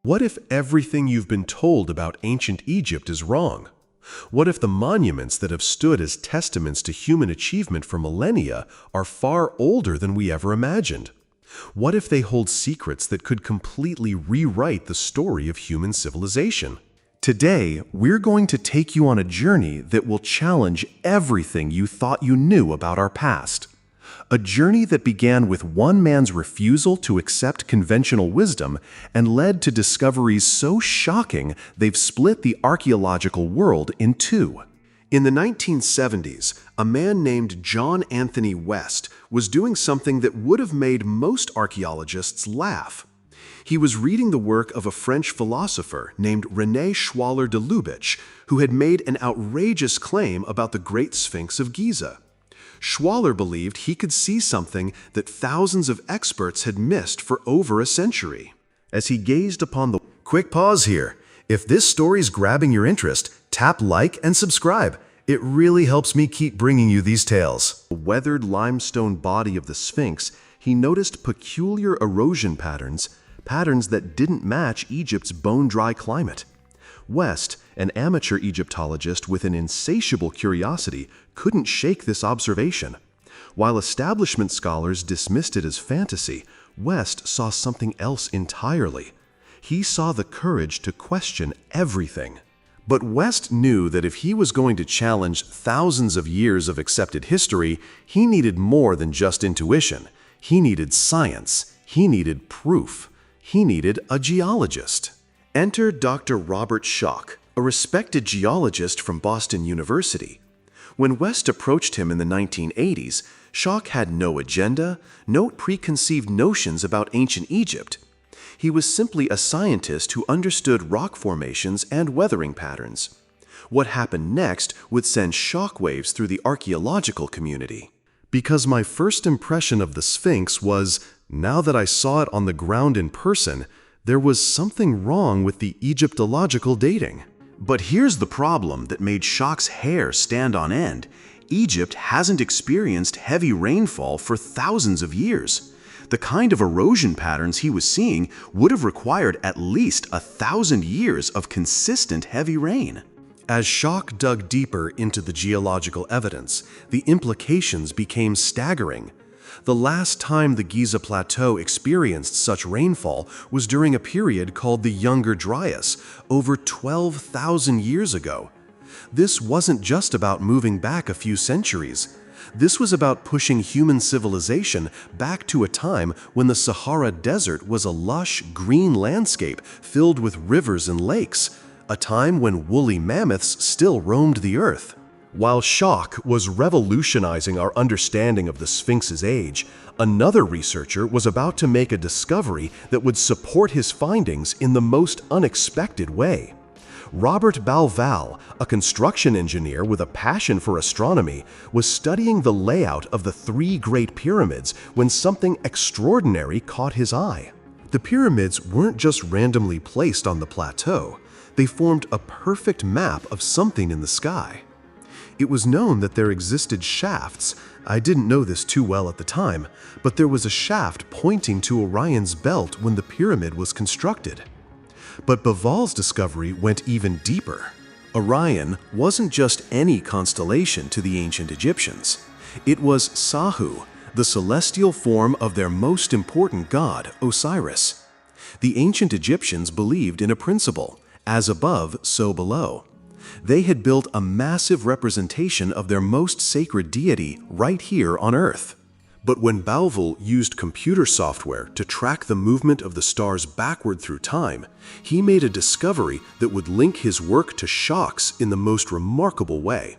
What if everything you've been told about ancient Egypt is wrong? What if the monuments that have stood as testaments to human achievement for millennia are far older than we ever imagined? What if they hold secrets that could completely rewrite the story of human civilization? Today, we're going to take you on a journey that will challenge everything you thought you knew about our past. A journey that began with one man's refusal to accept conventional wisdom and led to discoveries so shocking they've split the archaeological world in two. In the 1970s, a man named John Anthony West was doing something that would have made most archaeologists laugh. He was reading the work of a French philosopher named René Schwaller de Lubitsch, who had made an outrageous claim about the Great Sphinx of Giza. Schwaller believed he could see something that thousands of experts had missed for over a century. As he gazed upon the... Quick pause here. If this story's grabbing your interest, tap like and subscribe. It really helps me keep bringing you these tales. The weathered limestone body of the Sphinx, he noticed peculiar erosion patterns that didn't match Egypt's bone-dry climate. West, an amateur Egyptologist with an insatiable curiosity, couldn't shake this observation. While establishment scholars dismissed it as fantasy, West saw something else entirely. He saw the courage to question everything. But West knew that if he was going to challenge thousands of years of accepted history, he needed more than just intuition. He needed science. He needed proof. He needed a geologist. Enter Dr. Robert Schoch, a respected geologist from Boston University. When West approached him in the 1980s, Schoch had no agenda, no preconceived notions about ancient Egypt. He was simply a scientist who understood rock formations and weathering patterns. What happened next would send shockwaves through the archaeological community. Because my first impression of the Sphinx was, now that I saw it on the ground in person, there was something wrong with the Egyptological dating. But here's the problem that made Schoch's hair stand on end. Egypt hasn't experienced heavy rainfall for thousands of years. The kind of erosion patterns he was seeing would have required at least 1,000 years of consistent heavy rain. As Schoch dug deeper into the geological evidence, the implications became staggering. The last time the Giza Plateau experienced such rainfall was during a period called the Younger Dryas, over 12,000 years ago. This wasn't just about moving back a few centuries. This was about pushing human civilization back to a time when the Sahara Desert was a lush, green landscape filled with rivers and lakes, a time when woolly mammoths still roamed the earth. While Schoch was revolutionizing our understanding of the Sphinx's age, another researcher was about to make a discovery that would support his findings in the most unexpected way. Robert Bauval, a construction engineer with a passion for astronomy, was studying the layout of the three Great Pyramids when something extraordinary caught his eye. The pyramids weren't just randomly placed on the plateau. They formed a perfect map of something in the sky. It was known that there existed shafts. I didn't know this too well at the time, but there was a shaft pointing to Orion's belt when the pyramid was constructed. But Bauval's discovery went even deeper. Orion wasn't just any constellation to the ancient Egyptians. It was Sahu, the celestial form of their most important god, Osiris. The ancient Egyptians believed in a principle, as above, so below. They had built a massive representation of their most sacred deity right here on Earth. But when Bauval used computer software to track the movement of the stars backward through time, he made a discovery that would link his work to Schoch's in the most remarkable way.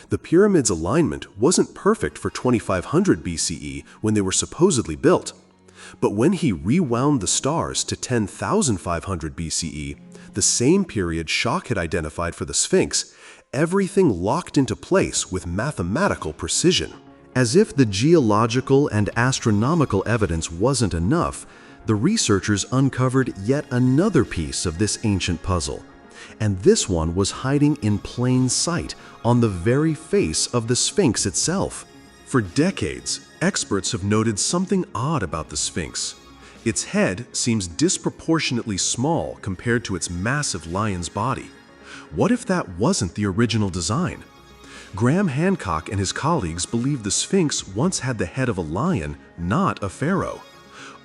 The pyramids' alignment wasn't perfect for 2500 BCE when they were supposedly built. But when he rewound the stars to 10,500 BCE, the same period Schoch had identified for the Sphinx, everything locked into place with mathematical precision. As if the geological and astronomical evidence wasn't enough, the researchers uncovered yet another piece of this ancient puzzle. And this one was hiding in plain sight on the very face of the Sphinx itself. For decades, experts have noted something odd about the Sphinx. Its head seems disproportionately small compared to its massive lion's body. What if that wasn't the original design? Graham Hancock and his colleagues believe the Sphinx once had the head of a lion, not a pharaoh.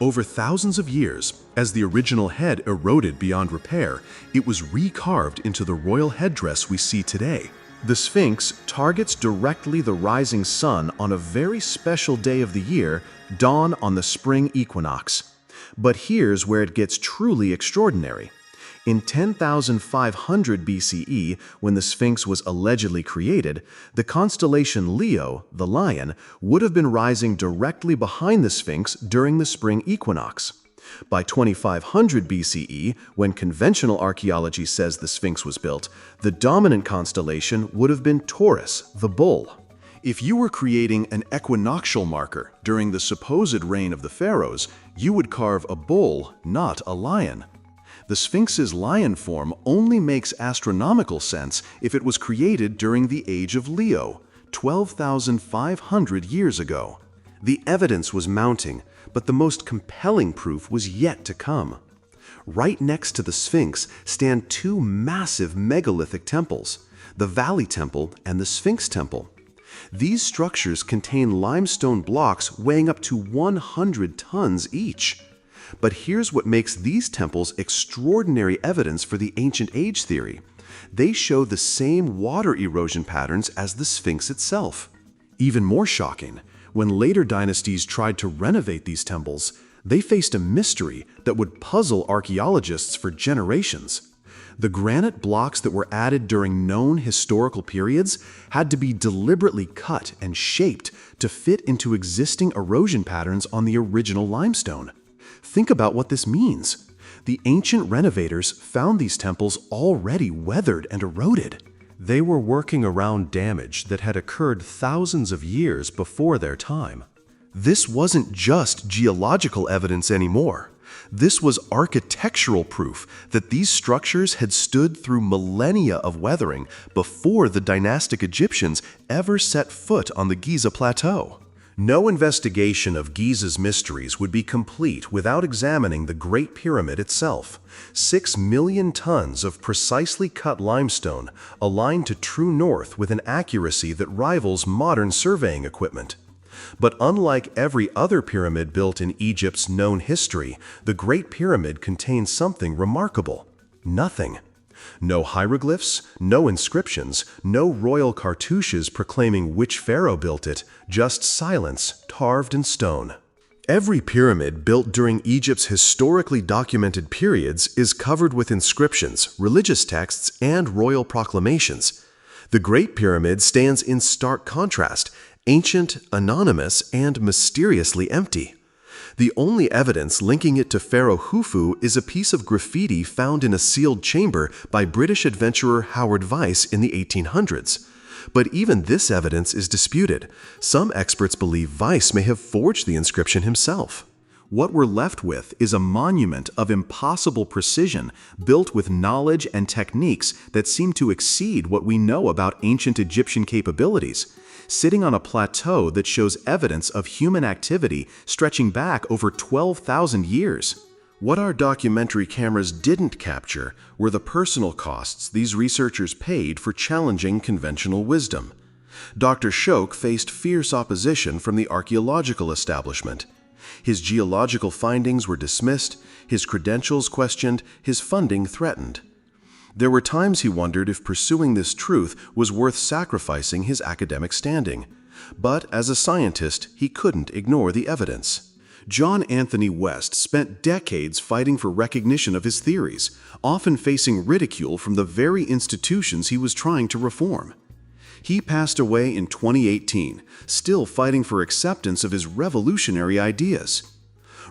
Over thousands of years, as the original head eroded beyond repair, it was recarved into the royal headdress we see today. The Sphinx targets directly the rising sun on a very special day of the year, dawn on the spring equinox. But here's where it gets truly extraordinary. In 10,500 BCE, when the Sphinx was allegedly created, the constellation Leo, the lion, would have been rising directly behind the Sphinx during the spring equinox. By 2500 BCE, when conventional archaeology says the Sphinx was built, the dominant constellation would have been Taurus, the bull. If you were creating an equinoctial marker during the supposed reign of the pharaohs, you would carve a bull, not a lion. The Sphinx's lion form only makes astronomical sense if it was created during the age of Leo, 12,500 years ago. The evidence was mounting, but the most compelling proof was yet to come. Right next to the Sphinx stand two massive megalithic temples, the Valley Temple and the Sphinx Temple. These structures contain limestone blocks weighing up to 100 tons each. But here's what makes these temples extraordinary evidence for the ancient age theory. They show the same water erosion patterns as the Sphinx itself. Even more shocking, when later dynasties tried to renovate these temples, they faced a mystery that would puzzle archaeologists for generations. The granite blocks that were added during known historical periods had to be deliberately cut and shaped to fit into existing erosion patterns on the original limestone. Think about what this means. The ancient renovators found these temples already weathered and eroded. They were working around damage that had occurred thousands of years before their time. This wasn't just geological evidence anymore. This was architectural proof that these structures had stood through millennia of weathering before the dynastic Egyptians ever set foot on the Giza Plateau. No investigation of Giza's mysteries would be complete without examining the Great Pyramid itself. 6 million tons of precisely cut limestone aligned to true north with an accuracy that rivals modern surveying equipment. But unlike every other pyramid built in Egypt's known history, the Great Pyramid contains something remarkable: nothing. No hieroglyphs, no inscriptions, no royal cartouches proclaiming which pharaoh built it, just silence carved in stone. Every pyramid built during Egypt's historically documented periods is covered with inscriptions, religious texts, and royal proclamations. The Great Pyramid stands in stark contrast, ancient, anonymous, and mysteriously empty. The only evidence linking it to Pharaoh Khufu is a piece of graffiti found in a sealed chamber by British adventurer Howard Vyse in the 1800s. But even this evidence is disputed. Some experts believe Vyse may have forged the inscription himself. What we're left with is a monument of impossible precision, built with knowledge and techniques that seem to exceed what we know about ancient Egyptian capabilities, sitting on a plateau that shows evidence of human activity stretching back over 12,000 years. What our documentary cameras didn't capture were the personal costs these researchers paid for challenging conventional wisdom. Dr. Schoch faced fierce opposition from the archaeological establishment. His geological findings were dismissed, his credentials questioned, his funding threatened. There were times he wondered if pursuing this truth was worth sacrificing his academic standing. But as a scientist, he couldn't ignore the evidence. John Anthony West spent decades fighting for recognition of his theories, often facing ridicule from the very institutions he was trying to reform. He passed away in 2018, still fighting for acceptance of his revolutionary ideas.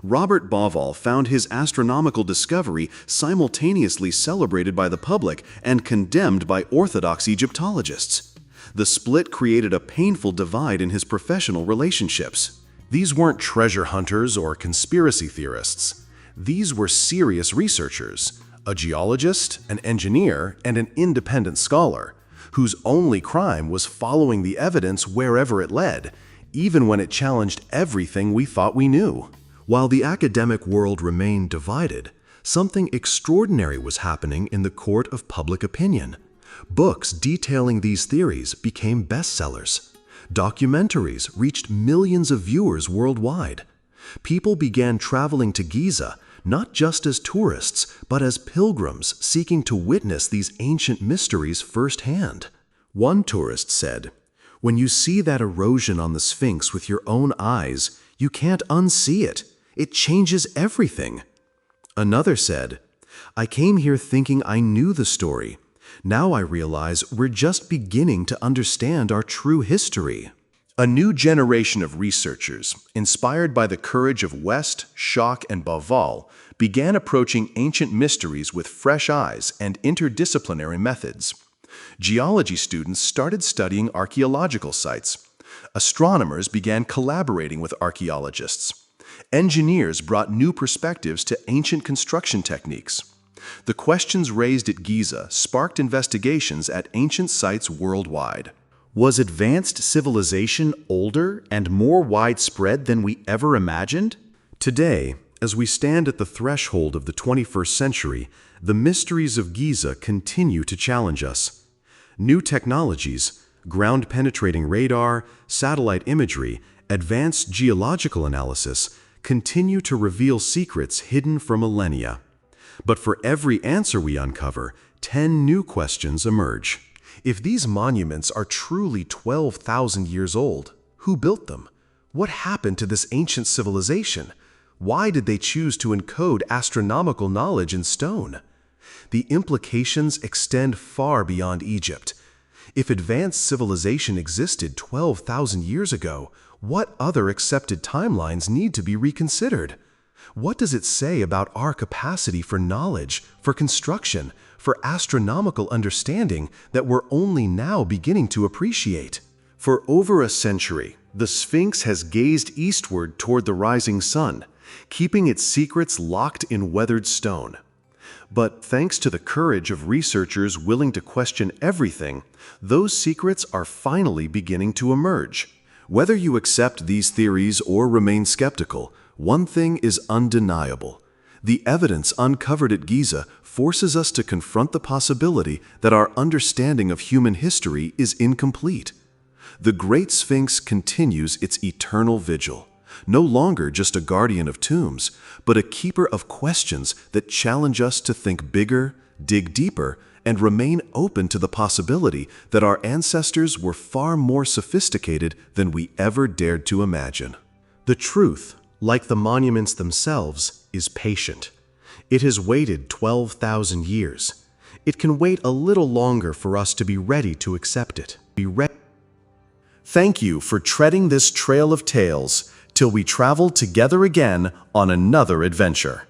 Robert Bauval found his astronomical discovery simultaneously celebrated by the public and condemned by orthodox Egyptologists. The split created a painful divide in his professional relationships. These weren't treasure hunters or conspiracy theorists. These were serious researchers, a geologist, an engineer, and an independent scholar, whose only crime was following the evidence wherever it led, even when it challenged everything we thought we knew. While the academic world remained divided, something extraordinary was happening in the court of public opinion. Books detailing these theories became bestsellers. Documentaries reached millions of viewers worldwide. People began traveling to Giza, not just as tourists, but as pilgrims seeking to witness these ancient mysteries firsthand. One tourist said, "When you see that erosion on the Sphinx with your own eyes, you can't unsee it. It changes everything." Another said, "I came here thinking I knew the story. Now I realize we're just beginning to understand our true history." A new generation of researchers, inspired by the courage of West, Schoch, and Bauval, began approaching ancient mysteries with fresh eyes and interdisciplinary methods. Geology students started studying archaeological sites. Astronomers began collaborating with archaeologists. Engineers brought new perspectives to ancient construction techniques. The questions raised at Giza sparked investigations at ancient sites worldwide. Was advanced civilization older and more widespread than we ever imagined? Today, as we stand at the threshold of the 21st century, the mysteries of Giza continue to challenge us. New technologies, ground-penetrating radar, satellite imagery, advanced geological analysis, continue to reveal secrets hidden for millennia. But for every answer we uncover, 10 new questions emerge. If these monuments are truly 12,000 years old, who built them? What happened to this ancient civilization? Why did they choose to encode astronomical knowledge in stone? The implications extend far beyond Egypt. If advanced civilization existed 12,000 years ago, what other accepted timelines need to be reconsidered? What does it say about our capacity for knowledge, for construction, for astronomical understanding that we're only now beginning to appreciate? For over a century, the Sphinx has gazed eastward toward the rising sun, keeping its secrets locked in weathered stone. But thanks to the courage of researchers willing to question everything, those secrets are finally beginning to emerge. Whether you accept these theories or remain skeptical, one thing is undeniable. The evidence uncovered at Giza forces us to confront the possibility that our understanding of human history is incomplete. The Great Sphinx continues its eternal vigil, no longer just a guardian of tombs, but a keeper of questions that challenge us to think bigger, dig deeper, and remain open to the possibility that our ancestors were far more sophisticated than we ever dared to imagine. The truth, like the monuments themselves, is patient. It has waited 12,000 years. It can wait a little longer for us to be ready to accept it. Thank you for treading this trail of tales till we travel together again on another adventure.